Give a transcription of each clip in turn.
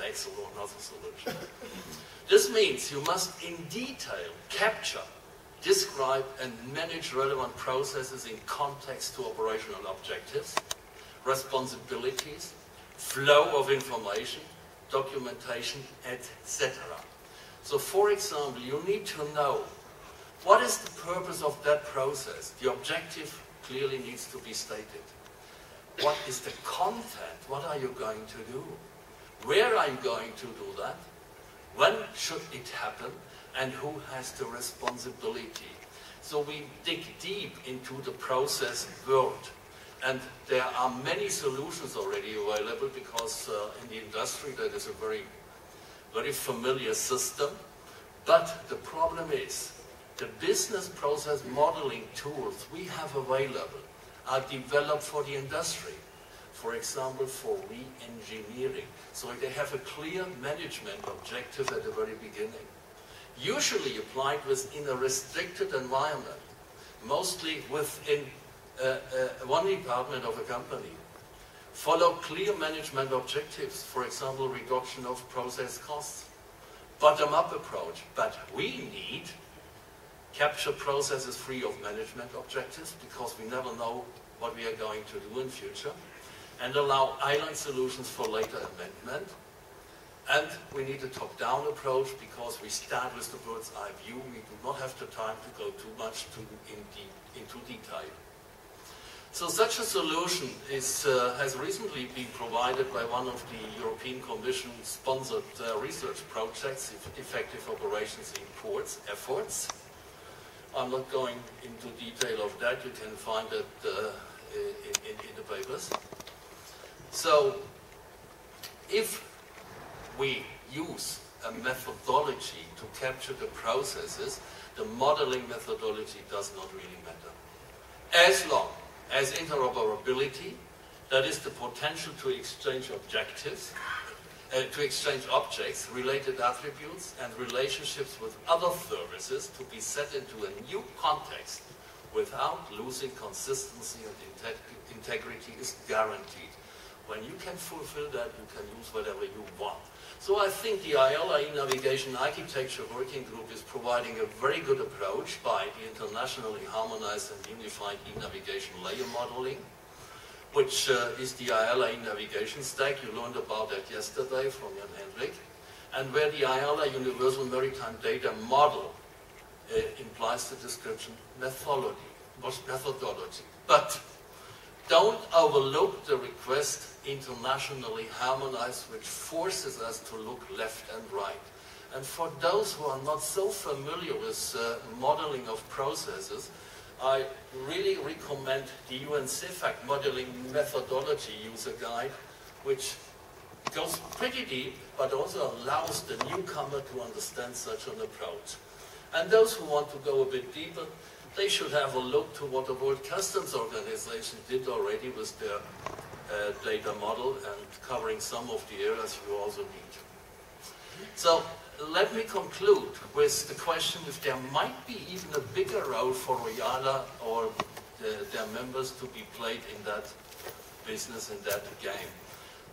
Excel or another solution. This means you must in detail capture, describe and manage relevant processes in context to operational objectives, responsibilities, flow of information, documentation, etc. So for example, you need to know what is the purpose of that process. The objective clearly needs to be stated. What is the content? What are you going to do? Where are you going to do that? When should it happen? And who has the responsibility? So we dig deep into the process world. And there are many solutions already available because in the industry that is a very, very familiar system. But the problem is the business process modeling tools we have available are developed for the industry. For example, for re-engineering. So they have a clear management objective at the very beginning. Usually applied within a restricted environment, mostly within one department of a company. Follow clear management objectives, for example, reduction of process costs. Bottom-up approach, but we need capture processes free of management objectives because we never know what we are going to do in future, and allow island solutions for later amendment. And we need a top-down approach because we start with the bird's eye view. We do not have the time to go too much into detail. So such a solution has recently been provided by one of the European Commission sponsored research projects, Effective Operations in Ports, efforts. I'm not going into detail of that. You can find it in the papers. So if we use a methodology to capture the processes, the modeling methodology does not really matter. As long as interoperability, that is the potential to exchange objectives, to exchange objects, related attributes and relationships with other services to be set into a new context without losing consistency and integrity is guaranteed. When you can fulfill that, you can use whatever you want. So I think the IALA e-navigation architecture working group is providing a very good approach by the internationally harmonized and unified e-navigation layer modeling, which is the IALA e-navigation stack. You learned about that yesterday from Jan Hendrik, and where the IALA Universal Maritime Data Model implies the description methodology. But don't overlook the request internationally harmonized, which forces us to look left and right. And for those who are not so familiar with modeling of processes, I really recommend the UN CIFAC modeling methodology user guide, which goes pretty deep, but also allows the newcomer to understand such an approach. And those who want to go a bit deeper, they should have a look to what the World Customs Organization did already with their data model and covering some of the areas you also need. So let me conclude with the question if there might be even a bigger role for IALA or their members to be played in that business, in that game.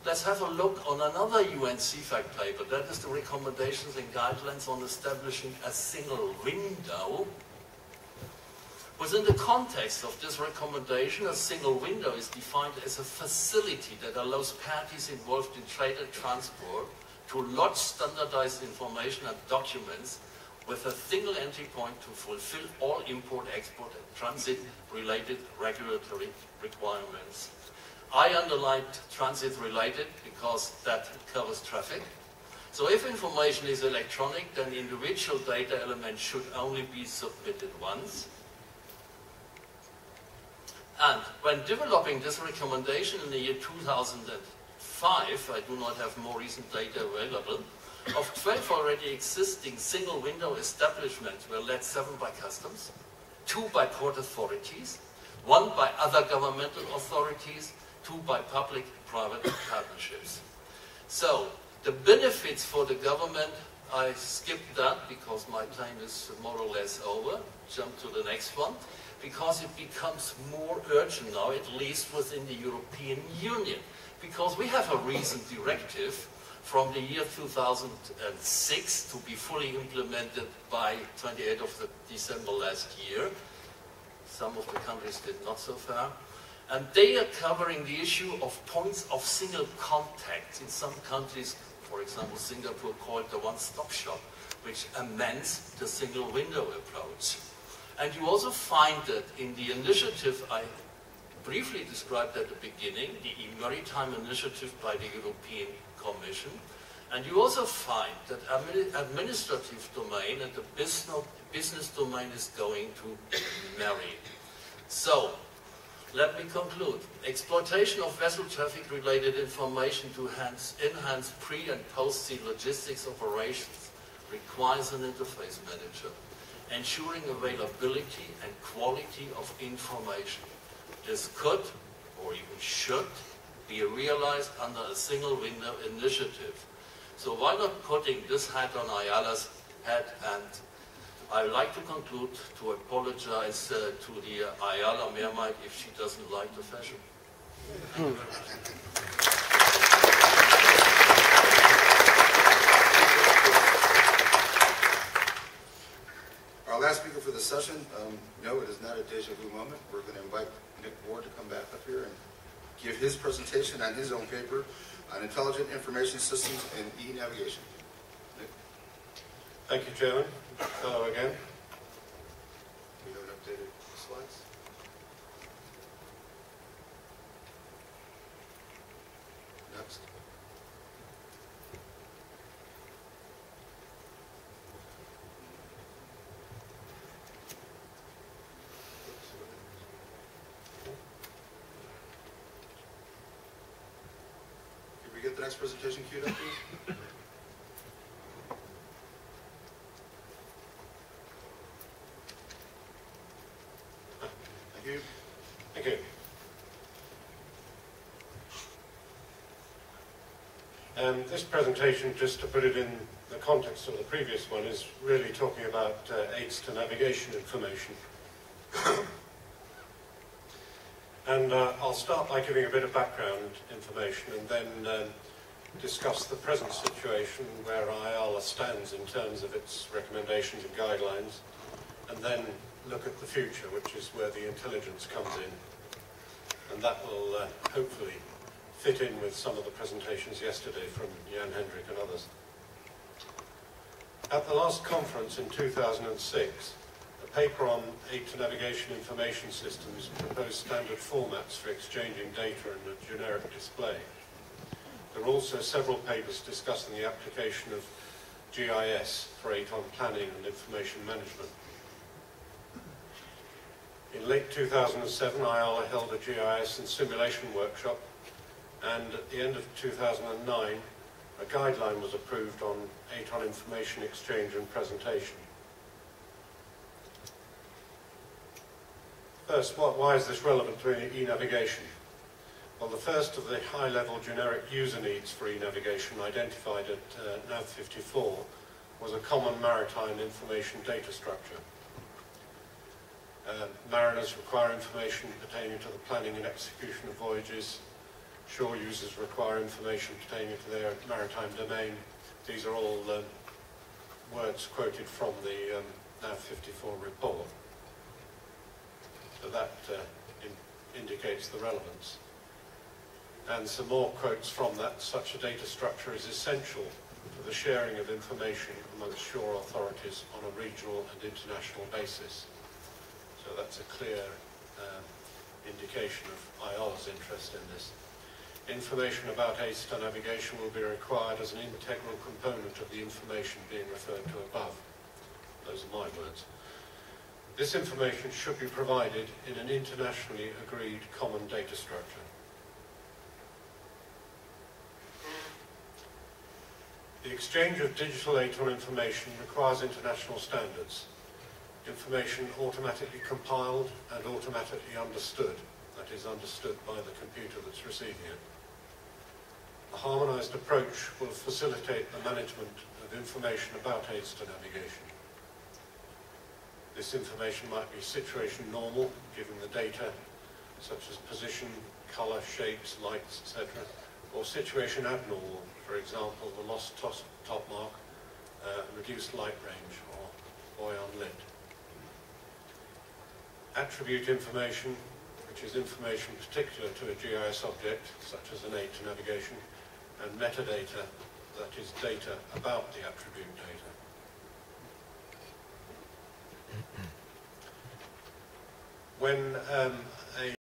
Let's have a look on another UN CIFAC paper. That is the recommendations and guidelines on establishing a single window. Within the context of this recommendation, a single window is defined as a facility that allows parties involved in trade and transport to lodge standardized information and documents with a single entry point to fulfill all import, export, and transit-related regulatory requirements. I underlined transit-related because that covers traffic. So if information is electronic, then individual data elements should only be submitted once. And when developing this recommendation in the year 2005, I do not have more recent data available, of 12 already existing single window establishments were led 7 by customs, 2 by port authorities, 1 by other governmental authorities, 2 by public-private partnerships. So the benefits for the government, I skipped that because my time is more or less over. Jump to the next one. Because it becomes more urgent now, at least within the European Union. Because we have a recent directive from the year 2006 to be fully implemented by 28th of December last year. Some of the countries did not so far. And they are covering the issue of points of single contact. In some countries, for example, Singapore called the one-stop shop, which amends the single window approach. And you also find that in the initiative I briefly described at the beginning, the e-Maritime initiative by the European Commission, and you also find that administrative domain and the business domain is going to marry. So, let me conclude. Exploitation of vessel traffic related information to enhance pre- and post-sea logistics operations requires an interface manager, ensuring availability and quality of information. This could, or even should, be realized under a single window initiative. So why not putting this hat on Ayala's head? And I would like to conclude to apologize to the Ayala Mehrheit if she doesn't like the fashion. Thank you very much. Our last speaker for the session, no, it is not a deja vu moment. We're going to invite Nick Ward to come back up here and give his presentation on his own paper on intelligent information systems and e-navigation. Nick? Thank you, Chairman. Hello again. We have updated slides. Next. Can we get the next presentation queued up, please? Thank you. Thank you. This presentation, just to put it in the context of the previous one, is really talking about aids to navigation information. And I'll start by giving a bit of background information and then discuss the present situation where IALA stands in terms of its recommendations and guidelines, and then look at the future, which is where the intelligence comes in. And that will hopefully fit in with some of the presentations yesterday from Jan Hendrik and others. At the last conference in 2006, a paper on aid to navigation information systems proposed standard formats for exchanging data in a generic display. There are also several papers discussing the application of GIS for ATON planning and information management. In late 2007, IALA held a GIS and simulation workshop, and at the end of 2009, a guideline was approved on ATON information exchange and presentation. First, why is this relevant to e-navigation? Well, the first of the high-level generic user needs for e-navigation identified at NAV 54 was a common maritime information data structure. Mariners require information pertaining to the planning and execution of voyages. Shore users require information pertaining to their maritime domain. These are all words quoted from the NAV 54 report. So that indicates the relevance. And some more quotes from that. Such a data structure is essential for the sharing of information amongst shore authorities on a regional and international basis. So that's a clear indication of IALA's interest in this. Information about aids to navigation will be required as an integral component of the information being referred to above. Those are my words. This information should be provided in an internationally agreed common data structure. The exchange of digital ATON information requires international standards. Information automatically compiled and automatically understood, that is, understood by the computer that's receiving it. A harmonized approach will facilitate the management of information about aids to navigation. This information might be situation normal, given the data, such as position, color, shapes, lights, etc., or situation abnormal, for example, the lost top mark, reduced light range, or boy unlit. Attribute information, which is information particular to a GIS object, such as an aid to navigation, and metadata, that is data about the attribute data. When a